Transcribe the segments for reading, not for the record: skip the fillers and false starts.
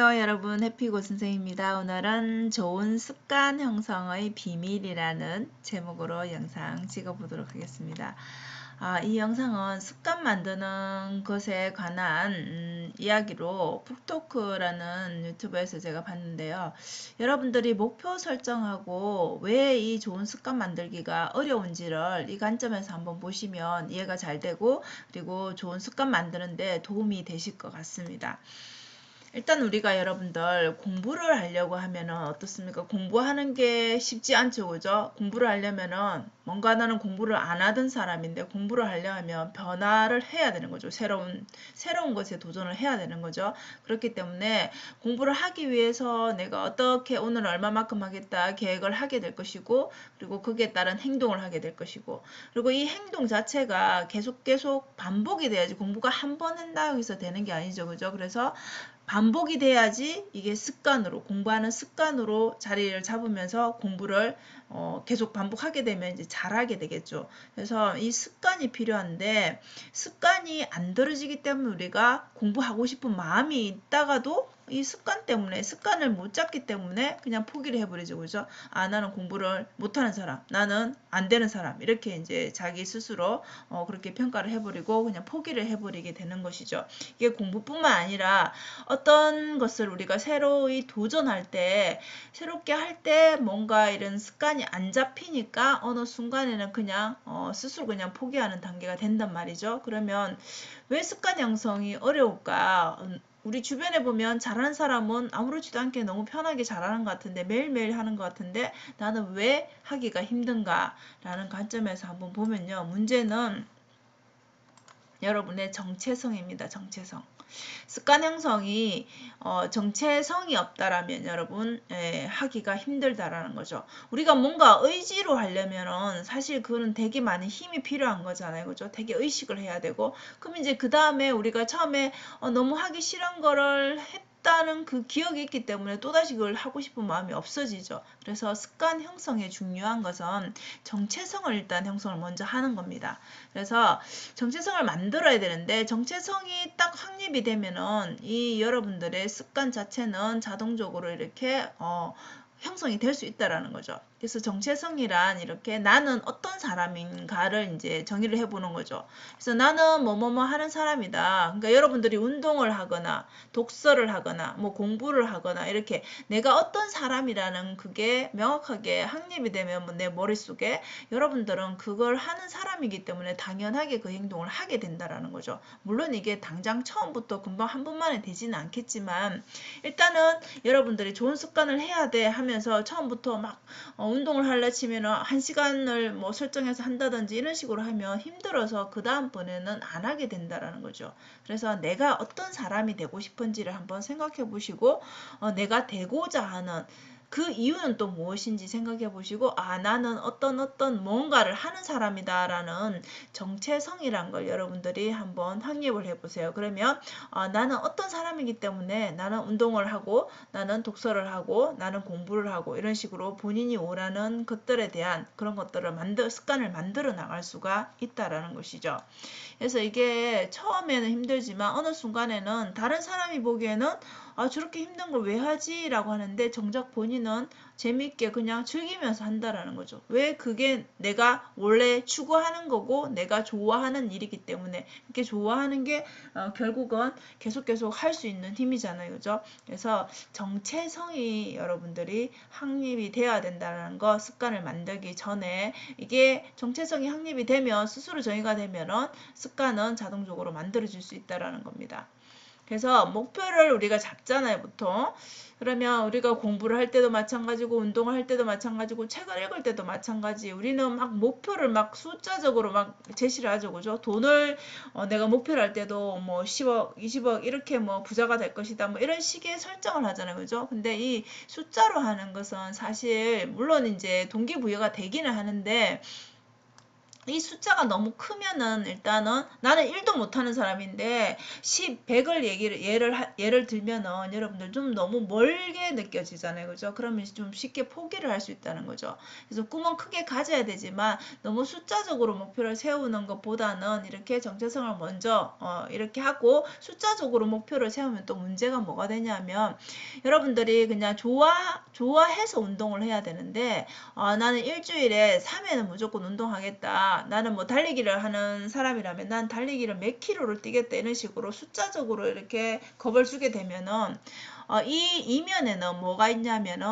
안녕하세요 여러분, 해피고 선생입니다. 오늘은 좋은 습관 형성의 비밀이라는 제목으로 영상 찍어보도록 하겠습니다. 이 영상은 습관 만드는 것에 관한 이야기로 북토크라는 유튜브에서 제가 봤는데요. 여러분들이 목표 설정하고 왜 이 좋은 습관 만들기가 어려운지를 이 관점에서 한번 보시면 이해가 잘 되고, 그리고 좋은 습관 만드는데 도움이 되실 것 같습니다. 일단 우리가 여러분들 공부를 하려고 하면은 어떻습니까? 공부하는 게 쉽지 않죠, 그죠? 공부를 하려면은 뭔가 나는 공부를 안 하던 사람인데 공부를 하려면 변화를 해야 되는 거죠. 새로운 것에 도전을 해야 되는 거죠. 그렇기 때문에 공부를 하기 위해서 내가 어떻게 오늘 얼마만큼 하겠다 계획을 하게 될 것이고, 그리고 거기에 따른 행동을 하게 될 것이고, 그리고 이 행동 자체가 계속 반복이 돼야지, 공부가 한 번 한다고 해서 되는 게 아니죠, 그죠? 그래서 반복이 돼야지 이게 습관으로, 공부하는 습관으로 자리를 잡으면서 공부를 계속 반복하게 되면 이제 잘하게 되겠죠. 그래서 이 습관이 필요한데, 습관이 안 들어지기 때문에 우리가 공부하고 싶은 마음이 있다가도 이 습관 때문에, 습관을 못 잡기 때문에 그냥 포기를 해버리죠. 그죠? 나는 공부를 못하는 사람, 나는 안 되는 사람, 이렇게 이제 자기 스스로 그렇게 평가를 해버리고 그냥 포기를 해버리게 되는 것이죠. 이게 공부뿐만 아니라 어떤 것을 우리가 새로이 도전할 때, 새롭게 할 때 뭔가 이런 습관이 안 잡히니까 어느 순간에는 그냥 스스로 그냥 포기하는 단계가 된단 말이죠. 그러면 왜 습관 형성이 어려울까? 우리 주변에 보면 잘하는 사람은 아무렇지도 않게 너무 편하게 잘하는 것 같은데, 매일매일 하는 것 같은데 나는 왜 하기가 힘든가 라는 관점에서 한번 보면요, 문제는 여러분의 정체성입니다. 정체성. 습관 형성이 정체성이 없다라면 여러분, 하기가 힘들다라는 거죠. 우리가 뭔가 의지로 하려면은 사실 그거는 되게 많은 힘이 필요한 거잖아요, 그죠? 되게 의식을 해야 되고, 그럼 이제 그 다음에 우리가 처음에 너무 하기 싫은 거를 했다는 그 기억이 있기 때문에 또다시 그걸 하고 싶은 마음이 없어지죠. 그래서 습관 형성에 중요한 것은 정체성을 일단 형성을 먼저 하는 겁니다. 그래서 정체성을 만들어야 되는데, 정체성이 딱 확립이 되면은 이 여러분들의 습관 자체는 자동적으로 이렇게 형성이 될 수 있다라는 거죠. 그래서 정체성이란 이렇게 나는 어떤 사람인가를 이제 정의를 해보는 거죠. 그래서 나는 뭐뭐뭐 하는 사람이다. 그러니까 여러분들이 운동을 하거나 독서를 하거나 뭐 공부를 하거나 이렇게 내가 어떤 사람이라는 그게 명확하게 확립이 되면 내 머릿속에 여러분들은 그걸 하는 사람이기 때문에 당연하게 그 행동을 하게 된다라는 거죠. 물론 이게 당장 처음부터 금방 한 번만에 되지는 않겠지만, 일단은 여러분들이 좋은 습관을 해야 돼 하면서 처음부터 막 운동을 하려 치면은 1시간을 뭐 설정해서 한다든지 이런 식으로 하면 힘들어서 그 다음번에는 안 하게 된다라는 거죠. 그래서 내가 어떤 사람이 되고 싶은지를 한번 생각해 보시고, 내가 되고자 하는 그 이유는 또 무엇인지 생각해 보시고, 나는 어떤 뭔가를 하는 사람이다라는 정체성이란 걸 여러분들이 한번 확립을 해 보세요. 그러면 나는 어떤 사람이기 때문에 나는 운동을 하고, 나는 독서를 하고, 나는 공부를 하고, 이런 식으로 본인이 원하는 것들에 대한 그런 것들을 습관을 만들어 나갈 수가 있다라는 것이죠. 그래서 이게 처음에는 힘들지만 어느 순간에는 다른 사람이 보기에는 저렇게 힘든 걸 왜 하지? 라고 하는데, 정작 본인은 재밌게 그냥 즐기면서 한다라는 거죠. 왜? 그게 내가 원래 추구하는 거고 내가 좋아하는 일이기 때문에, 이렇게 좋아하는 게 결국은 계속 할 수 있는 힘이잖아요, 그죠? 그래서 정체성이 여러분들이 확립이 되어야 된다는 거, 습관을 만들기 전에. 이게 정체성이 확립이 되면, 스스로 정의가 되면은 습관은 자동적으로 만들어질 수 있다라는 겁니다. 그래서 목표를 우리가 잡잖아요, 보통. 그러면 우리가 공부를 할 때도 마찬가지고, 운동을 할 때도 마찬가지고, 책을 읽을 때도 마찬가지. 우리는 막 목표를 막 숫자적으로 막 제시를 하죠, 그죠? 돈을 내가 목표를 할 때도 뭐 10억, 20억 이렇게 뭐 부자가 될 것이다, 뭐 이런 식의 설정을 하잖아요, 그죠? 근데 이 숫자로 하는 것은 사실 물론 이제 동기부여가 되기는 하는데, 이 숫자가 너무 크면은 일단은 나는 1도 못하는 사람인데 10, 100을 예를 들면은 여러분들 좀 너무 멀게 느껴지잖아요. 그죠? 그러면 좀 쉽게 포기를 할 수 있다는 거죠. 그래서 꿈은 크게 가져야 되지만 너무 숫자적으로 목표를 세우는 것보다는 이렇게 정체성을 먼저 이렇게 하고 숫자적으로 목표를 세우면 또 문제가 뭐가 되냐면 여러분들이 그냥 좋아해서 운동을 해야 되는데 나는 일주일에 3회는 무조건 운동하겠다. 나는 뭐 달리기를 하는 사람이라면 난 달리기를 몇 킬로를 뛰겠다. 이런 식으로 숫자적으로 이렇게 겁을 주게 되면은 이 이면에는 뭐가 있냐면은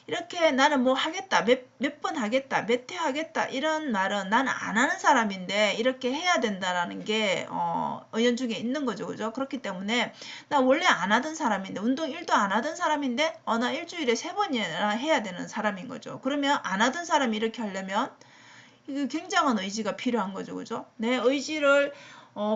이렇게 나는 뭐 하겠다. 몇 번 하겠다. 몇 회 하겠다. 이런 말은 나는 안 하는 사람인데 이렇게 해야 된다라는 게 은연중에 있는 거죠. 그죠? 그렇기 때문에 나 원래 안 하던 사람인데 운동 1도 안 하던 사람인데 나 일주일에 3번이나 해야 되는 사람인 거죠. 그러면 안 하던 사람이 이렇게 하려면 이게 굉장한 의지가 필요한 거죠. 그죠? 내 의지를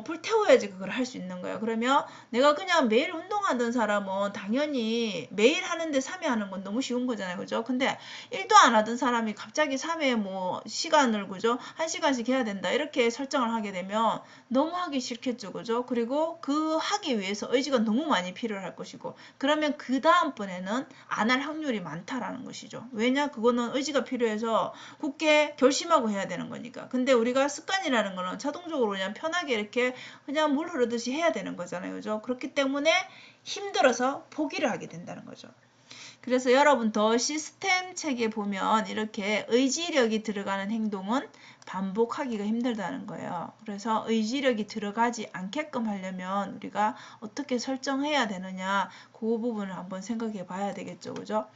불태워야지 그걸 할 수 있는 거예요. 그러면 내가 그냥 매일 운동하던 사람은 당연히 매일 하는데 3회 하는 건 너무 쉬운 거잖아요. 그죠? 근데 1도 안 하던 사람이 갑자기 3회 뭐 시간을 그죠? 1시간씩 해야 된다. 이렇게 설정을 하게 되면 너무 하기 싫겠죠. 그죠? 그리고 그 하기 위해서 의지가 너무 많이 필요할 것이고 그러면 그 다음번에는 안 할 확률이 많다라는 것이죠. 왜냐? 그거는 의지가 필요해서 굳게 결심하고 해야 되는 거니까. 근데 우리가 습관이라는 거는 자동적으로 그냥 편하게 이렇게 그냥 물 흐르듯이 해야 되는 거잖아요. 그죠? 그렇기 때문에 힘들어서 포기를 하게 된다는 거죠. 그래서 여러분 더 시스템 책에 보면 이렇게 의지력이 들어가는 행동은 반복하기가 힘들다는 거예요. 그래서 의지력이 들어가지 않게끔 하려면 우리가 어떻게 설정해야 되느냐 그 부분을 한번 생각해 봐야 되겠죠. 그죠?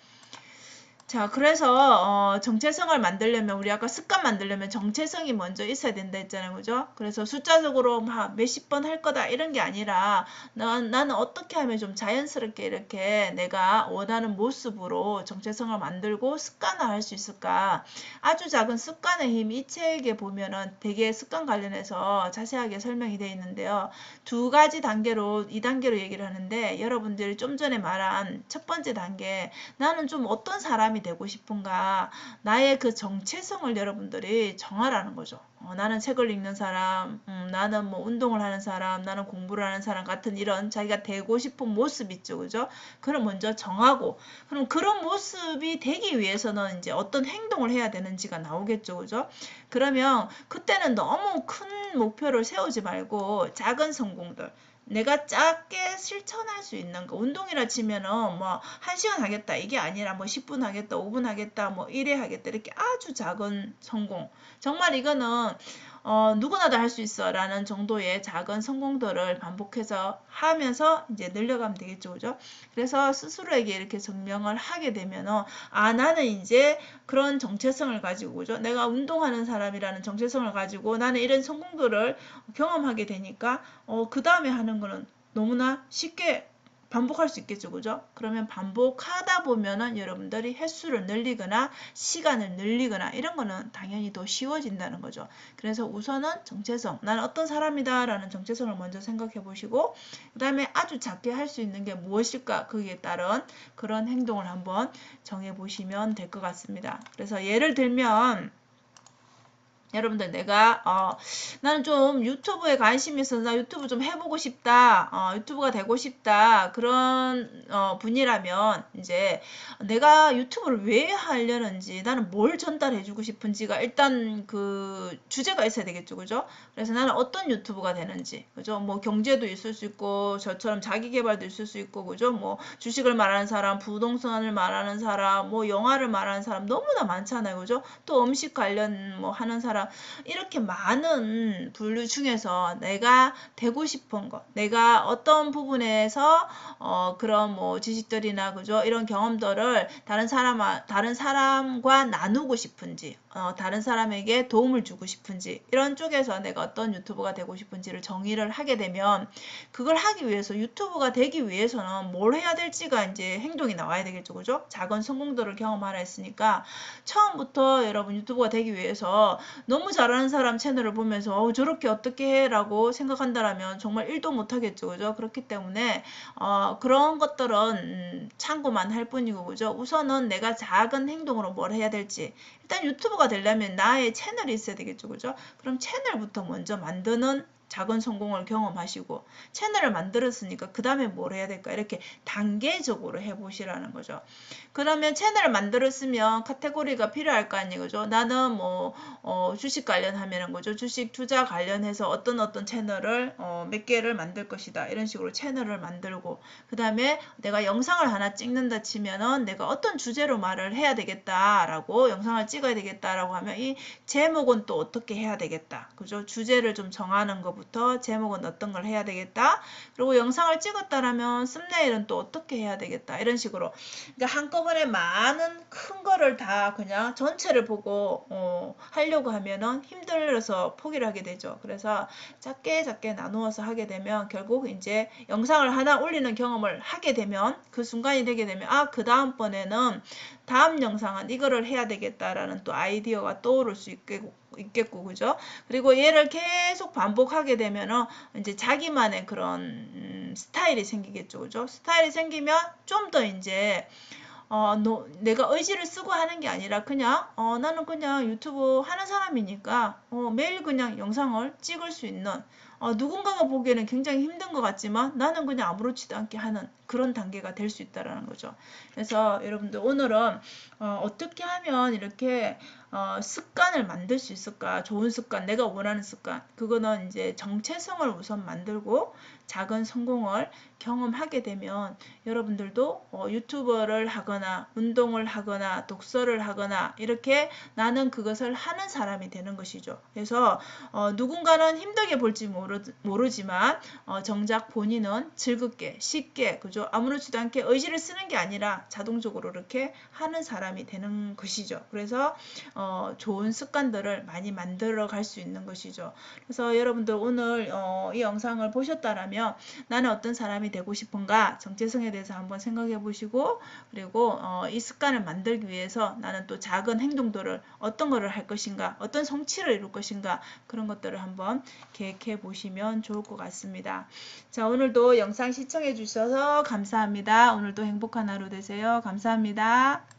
자, 그래서 정체성을 만들려면 우리 아까 습관 만들려면 정체성이 먼저 있어야 된다 했잖아요. 그죠? 그래서 숫자적으로 막 몇십 번 할 거다 이런 게 아니라 나는 어떻게 하면 좀 자연스럽게 이렇게 내가 원하는 모습으로 정체성을 만들고 습관화할 수 있을까? 아주 작은 습관의 힘 이 책에 보면은 되게 습관 관련해서 자세하게 설명이 되어 있는데요. 두 가지 단계로 2단계로 얘기를 하는데 여러분들이 좀 전에 말한 첫 번째 단계 나는 좀 어떤 사람이 되고 싶은가 나의 그 정체성을 여러분들이 정하라는 거죠. 나는 책을 읽는 사람, 나는 뭐 운동을 하는 사람, 나는 공부를 하는 사람 같은 이런 자기가 되고 싶은 모습 있죠. 그죠? 그럼 먼저 정하고 그럼 그런 모습이 되기 위해서는 이제 어떤 행동을 해야 되는지가 나오겠죠. 그죠? 그러면 그때는 너무 큰 목표를 세우지 말고 작은 성공들 내가 작게 실천할 수 있는 거. 운동이라 치면은 뭐 1시간 하겠다 이게 아니라 뭐 10분 하겠다 5분 하겠다 뭐 1회 하겠다 이렇게 아주 작은 성공. 정말 이거는 누구나 다 할 수 있어 라는 정도의 작은 성공들을 반복해서 하면서 이제 늘려가면 되겠죠. 그죠? 그래서 스스로에게 이렇게 증명을 하게 되면은 나는 이제 그런 정체성을 가지고 그죠? 내가 운동하는 사람이라는 정체성을 가지고 나는 이런 성공들을 경험하게 되니까 그 다음에 하는 거는 너무나 쉽게 반복할 수 있겠죠. 그죠? 그러면 반복하다 보면은 여러분들이 횟수를 늘리거나 시간을 늘리거나 이런 거는 당연히 더 쉬워진다는 거죠. 그래서 우선은 정체성, 나는 어떤 사람이다 라는 정체성을 먼저 생각해 보시고 그 다음에 아주 작게 할 수 있는 게 무엇일까 거기에 따른 그런 행동을 한번 정해 보시면 될 것 같습니다. 그래서 예를 들면 여러분들 내가 나는 좀 유튜브에 관심이 있어서 나 유튜브 좀 해보고 싶다 유튜브가 되고 싶다 그런 분이라면 이제 내가 유튜브를 왜 하려는지 나는 뭘 전달해주고 싶은지가 일단 그 주제가 있어야 되겠죠. 그죠? 그래서 나는 어떤 유튜브가 되는지 그죠? 뭐 경제도 있을 수 있고 저처럼 자기계발도 있을 수 있고 그죠? 뭐 주식을 말하는 사람 부동산을 말하는 사람 뭐 영화를 말하는 사람 너무나 많잖아요. 그죠? 또 음식 관련 뭐 하는 사람 이렇게 많은 분류 중에서 내가 되고 싶은 것, 내가 어떤 부분에서 그런 뭐 지식들이나 그죠 이런 경험들을 다른 사람과 나누고 싶은지, 다른 사람에게 도움을 주고 싶은지 이런 쪽에서 내가 어떤 유튜버가 되고 싶은지를 정의를 하게 되면 그걸 하기 위해서 유튜브가 되기 위해서는 뭘 해야 될지가 이제 행동이 나와야 되겠죠, 그죠? 작은 성공들을 경험하라 했으니까 처음부터 여러분 유튜버가 되기 위해서 너무 잘하는 사람 채널을 보면서 저렇게 어떻게 해? 라고 생각한다라면 정말 1도 못하겠죠. 그죠? 그렇기 때문에 그런 것들은 참고만 할 뿐이고 그죠? 우선은 내가 작은 행동으로 뭘 해야 될지 일단 유튜버가 되려면 나의 채널이 있어야 되겠죠. 그죠? 그럼 채널부터 먼저 만드는 작은 성공을 경험하시고 채널을 만들었으니까 그 다음에 뭘 해야 될까 이렇게 단계적으로 해보시라는 거죠. 그러면 채널을 만들었으면 카테고리가 필요할 거 아니에요. 그죠? 나는 뭐 주식 관련하면은 거죠. 주식 투자 관련해서 어떤 채널을 몇 개를 만들 것이다. 이런 식으로 채널을 만들고 그 다음에 내가 영상을 하나 찍는다 치면은 내가 어떤 주제로 말을 해야 되겠다라고 영상을 찍어야 되겠다라고 하면 이 제목은 또 어떻게 해야 되겠다. 그죠? 주제를 좀 정하는 것부터 제목은 어떤 걸 해야 되겠다. 그리고 영상을 찍었다라면 썸네일은 또 어떻게 해야 되겠다. 이런 식으로 그러니까 한꺼번에 많은 큰 거를 다 그냥 전체를 보고 하려고 하면은 힘들어서 포기를 하게 되죠. 그래서 작게 나누어서 하게 되면 결국 이제 영상을 하나 올리는 경험을 하게 되면 그 순간이 되게 되면 그 다음번에는 다음 영상은 이거를 해야 되겠다라는 또 아이디어가 떠오를 수 있겠고 그죠? 그리고 얘를 계속 반복하게 되면은 이제 자기만의 그런 스타일이 생기겠죠. 그죠? 스타일이 생기면 좀 더 이제 내가 의지를 쓰고 하는 게 아니라 그냥 나는 그냥 유튜브 하는 사람이니까 매일 그냥 영상을 찍을 수 있는 누군가가 보기에는 굉장히 힘든 것 같지만 나는 그냥 아무렇지도 않게 하는 그런 단계가 될 수 있다라는 거죠. 그래서 여러분들 오늘은 어떻게 하면 이렇게 습관을 만들 수 있을까? 좋은 습관, 내가 원하는 습관. 그거는 이제 정체성을 우선 만들고 작은 성공을 경험하게 되면 여러분들도 유튜버를 하거나 운동을 하거나 독서를 하거나 이렇게 나는 그것을 하는 사람이 되는 것이죠. 그래서 누군가는 힘들게 볼지 모르지만 정작 본인은 즐겁게 쉽게 그죠? 아무렇지도 않게 의지를 쓰는 게 아니라 자동적으로 이렇게 하는 사람이 되는 것이죠. 그래서 좋은 습관들을 많이 만들어 갈 수 있는 것이죠. 그래서 여러분들 오늘 이 영상을 보셨다라면 나는 어떤 사람이 되고 싶은가 정체성에 대해서 한번 생각해 보시고 그리고 이 습관을 만들기 위해서 나는 또 작은 행동들을 어떤 거를 할 것인가 어떤 성취를 이룰 것인가 그런 것들을 한번 계획해 보시면 좋을 것 같습니다. 자, 오늘도 영상 시청해 주셔서 감사합니다. 오늘도 행복한 하루 되세요. 감사합니다.